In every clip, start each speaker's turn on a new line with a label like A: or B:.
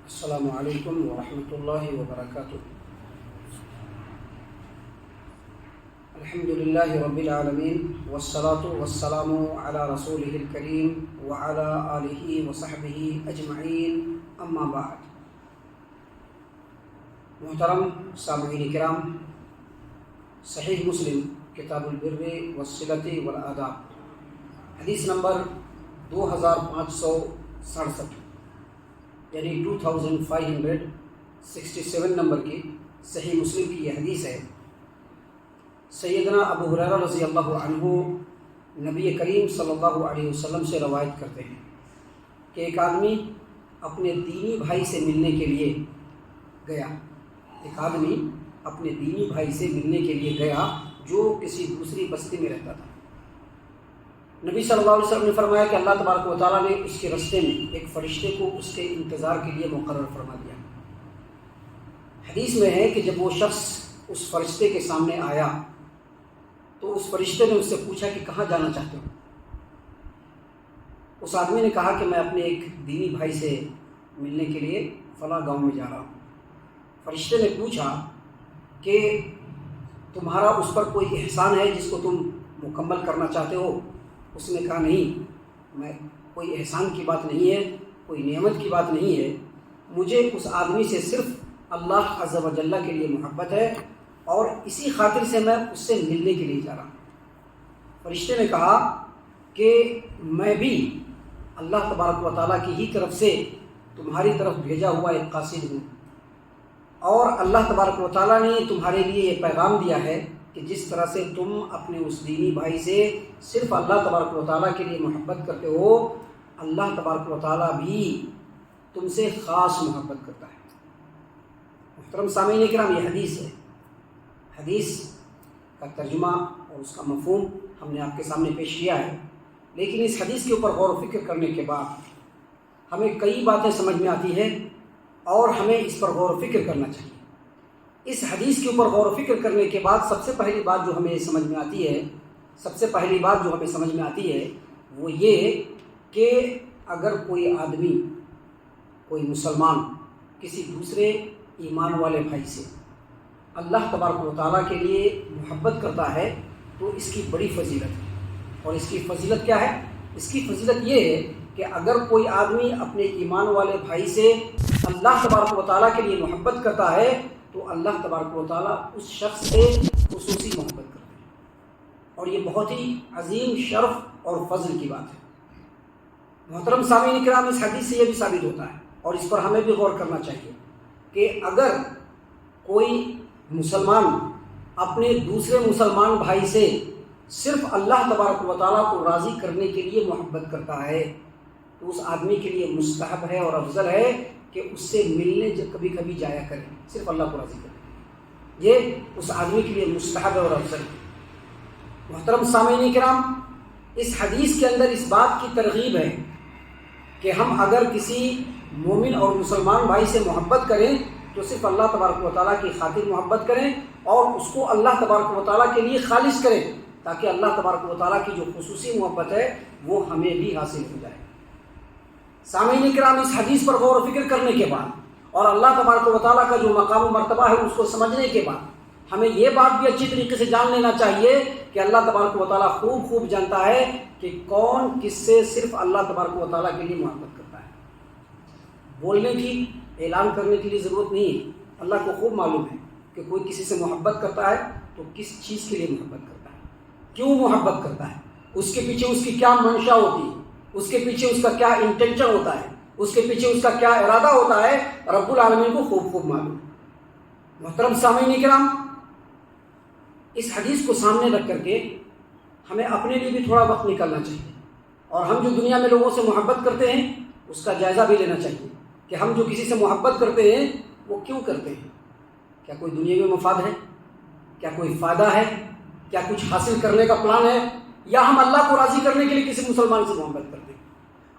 A: السلام علیکم ورحمۃ اللہ وبرکاتہ۔ الحمد للہ رب العالمین والصلاة والسلام علی رسولہ الکریم وعلی آلہ وصحبہ اجمعین، اما بعد۔ محترم سامعین کرام، صحیح مسلم کتاب البر والصلۃ والآداب حدیث نمبر 2567 یعنی 2567 نمبر کی صحیح مسلم کی یہ حدیث ہے۔ سیدنا ابو ہریرہ رضی اللہ عنہ نبی کریم صلی اللہ علیہ وسلم سے روایت کرتے ہیں کہ ایک آدمی اپنے دینی بھائی سے ملنے کے لیے گیا جو کسی دوسری بستی میں رہتا تھا۔ نبی صلی اللہ علیہ وسلم نے فرمایا کہ اللہ تبارک و تعالیٰ نے اس کے راستے میں ایک فرشتے کو اس کے انتظار کے لیے مقرر فرما دیا۔ حدیث میں ہے کہ جب وہ شخص اس فرشتے کے سامنے آیا تو اس فرشتے نے اس سے پوچھا کہ کہاں جانا چاہتے ہو؟ اس آدمی نے کہا کہ میں اپنے ایک دینی بھائی سے ملنے کے لیے فلاں گاؤں میں جا رہا ہوں۔ فرشتے نے پوچھا کہ تمہارا اس پر کوئی احسان ہے جس کو تم مکمل کرنا چاہتے ہو؟ اس نے کہا نہیں، میں کوئی احسان کی بات نہیں ہے، کوئی نعمت کی بات نہیں ہے، مجھے اس آدمی سے صرف اللہ عز و جل کے لیے محبت ہے اور اسی خاطر سے میں اس سے ملنے کے لیے جا رہا ہوں۔ فرشتے نے کہا کہ میں بھی اللہ تبارک و تعالیٰ کی ہی طرف سے تمہاری طرف بھیجا ہوا ایک قاصد ہوں، اور اللہ تبارک و تعالیٰ نے تمہارے لیے یہ پیغام دیا ہے کہ جس طرح سے تم اپنے اس دینی بھائی سے صرف اللہ تبارک و تعالیٰ کے لیے محبت کرتے ہو، اللہ تبارک و تعالیٰ بھی تم سے خاص محبت کرتا ہے۔ محترم سامعین کرام، یہ حدیث ہے۔ حدیث کا ترجمہ اور اس کا مفہوم ہم نے آپ کے سامنے پیش کیا ہے، لیکن اس حدیث کے اوپر غور و فکر کرنے کے بعد ہمیں کئی باتیں سمجھ میں آتی ہیں اور ہمیں اس پر غور و فکر کرنا چاہیے۔ اس حدیث کے اوپر غور و فکر کرنے کے بعد سب سے پہلی بات جو ہمیں سمجھ میں آتی ہے وہ یہ کہ اگر کوئی آدمی، کوئی مسلمان کسی دوسرے ایمان والے بھائی سے اللہ تبارک و تعالیٰ کے لیے محبت کرتا ہے تو اس کی بڑی فضیلت ہے۔ اور اس کی فضیلت کیا ہے؟ اس کی فضیلت یہ ہے کہ اگر کوئی آدمی اپنے ایمان والے بھائی سے اللہ تبارک و تعالیٰ کے لیے محبت کرتا ہے تو اللہ تبارک و تعالیٰ اس شخص سے خصوصی محبت کرتے ہیں، اور یہ بہت ہی عظیم شرف اور فضل کی بات ہے۔ محترم سامعین کرام، اس حدیث سے یہ بھی ثابت ہوتا ہے اور اس پر ہمیں بھی غور کرنا چاہیے کہ اگر کوئی مسلمان اپنے دوسرے مسلمان بھائی سے صرف اللہ تبارک و تعالیٰ کو راضی کرنے کے لیے محبت کرتا ہے تو اس آدمی کے لیے مستحب ہے اور افضل ہے کہ اس سے ملنے جب کبھی کبھی جایا کرے، صرف اللہ کو راضی کرے۔ یہ اس آدمی کے لیے مستحب ہے اور افضل ہے۔ محترم سامعین کرام، اس حدیث کے اندر اس بات کی ترغیب ہے کہ ہم اگر کسی مومن اور مسلمان بھائی سے محبت کریں تو صرف اللہ تبارک و تعالیٰ کی خاطر محبت کریں اور اس کو اللہ تبارک و تعالیٰ کے لیے خالص کریں، تاکہ اللہ تبارک و تعالیٰ کی جو خصوصی محبت ہے وہ ہمیں بھی حاصل ہو جائے۔ سامعین کرام، اس حدیث پر غور و فکر کرنے کے بعد اور اللہ تبارک و تعالیٰ کا جو مقام و مرتبہ ہے اس کو سمجھنے کے بعد ہمیں یہ بات بھی اچھی طریقے سے جان لینا چاہیے کہ اللہ تبارک و تعالیٰ خوب جانتا ہے کہ کون کس سے صرف اللہ تبارک و تعالیٰ کے لیے محبت کرتا ہے۔ بولنے کی، اعلان کرنے کے لیے ضرورت نہیں ہے، اللہ کو خوب معلوم ہے کہ کوئی کسی سے محبت کرتا ہے تو کس چیز کے لیے محبت کرتا ہے، کیوں محبت کرتا ہے، اس کے پیچھے اس کی کیا منشا ہوتی ہے، اس کے پیچھے اس کا کیا انٹینشن ہوتا ہے، اس کے پیچھے اس کا کیا ارادہ ہوتا ہے، رب العالمین کو خوب معلوم ہے۔ محترم سامعین کرام، اس حدیث کو سامنے رکھ کر کے ہمیں اپنے لیے بھی تھوڑا وقت نکالنا چاہیے اور ہم جو دنیا میں لوگوں سے محبت کرتے ہیں اس کا جائزہ بھی لینا چاہیے کہ ہم جو کسی سے محبت کرتے ہیں وہ کیوں کرتے ہیں۔ کیا کوئی دنیاوی مفاد ہے؟ کیا کوئی فائدہ ہے؟ کیا کچھ حاصل کرنے کا پلان ہے؟ یا ہم اللہ کو راضی کرنے کے لیے کسی مسلمان سے محبت کرتے ہیں؟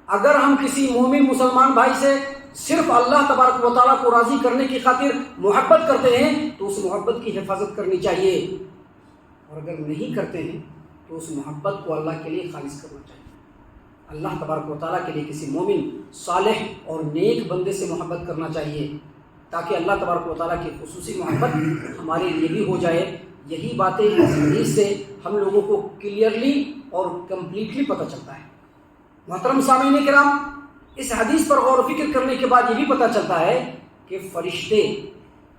A: اگر ہم کسی مومن مسلمان بھائی سے صرف اللہ تبارک و تعالیٰ کو راضی کرنے کی خاطر محبت کرتے ہیں تو اس محبت کی حفاظت کرنی چاہیے، اور اگر نہیں کرتے ہیں تو اس محبت کو اللہ کے لیے خالص کرنا چاہیے۔ اللہ تبارک و تعالیٰ کے لیے کسی مومن صالح اور نیک بندے سے محبت کرنا چاہیے تاکہ اللہ تبارک و تعالیٰ کی خصوصی محبت ہمارے لیے بھی ہو جائے۔ یہی باتیں اس حدیث سے ہم لوگوں کو کلیئرلی اور کمپلیٹلی پتہ چلتا ہے۔ محترم سامعین کرام، اس حدیث پر غور و فکر کرنے کے بعد یہ بھی پتہ چلتا ہے کہ فرشتے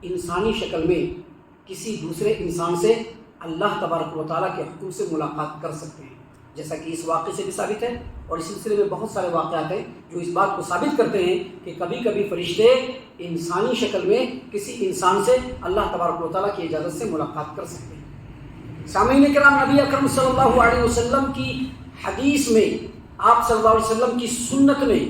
A: انسانی شکل میں کسی دوسرے انسان سے اللہ تبارک و تعالیٰ کے حکم سے ملاقات کر سکتے ہیں، جیسا کہ اس واقعے سے بھی ثابت ہے، اور اس سلسلے میں بہت سارے واقعات ہیں جو اس بات کو ثابت کرتے ہیں کہ کبھی کبھی فرشتے انسانی شکل میں کسی انسان سے اللہ تبارک و تعالیٰ کی اجازت سے ملاقات کر سکتے ہیں۔ سامعین کرام، نبی اکرم صلی اللہ علیہ وسلم کی حدیث میں، آپ صلی اللہ علیہ وسلم کی سنت میں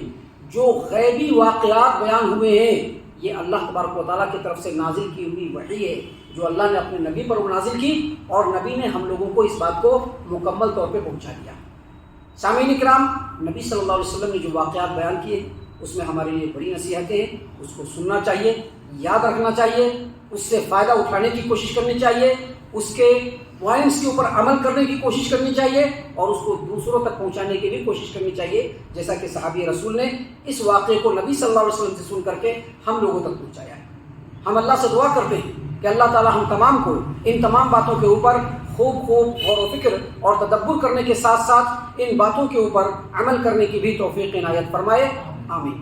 A: جو غیبی واقعات بیان ہوئے ہیں، یہ اللہ تبارک و تعالیٰ کی طرف سے نازل کی ہوئی وحی ہے جو اللہ نے اپنے نبی پر نازل کی، اور نبی نے ہم لوگوں کو اس بات کو مکمل طور پہ پہنچا دیا۔ سامعین کرام، نبی صلی اللہ علیہ وسلم نے جو واقعات بیان کیے اس میں ہمارے لیے بڑی نصیحتیں ہیں، اس کو سننا چاہیے، یاد رکھنا چاہیے، اس سے فائدہ اٹھانے کی کوشش کرنی چاہیے، اس کے پوائنٹس کے اوپر عمل کرنے کی کوشش کرنی چاہیے، اور اس کو دوسروں تک پہنچانے کی بھی کوشش کرنی چاہیے، جیسا کہ صحابی رسول نے اس واقعے کو نبی صلی اللہ علیہ وسلم سے سن کر کے ہم لوگوں تک پہنچایا ہے۔ ہم اللہ سے دعا کرتے ہیں کہ اللہ تعالی ہم تمام کو ان تمام باتوں کے اوپر خوب غور و فکر اور تدبر کرنے کے ساتھ ساتھ ان باتوں کے اوپر عمل کرنے کی بھی توفیق عنایت فرمائے، آمین۔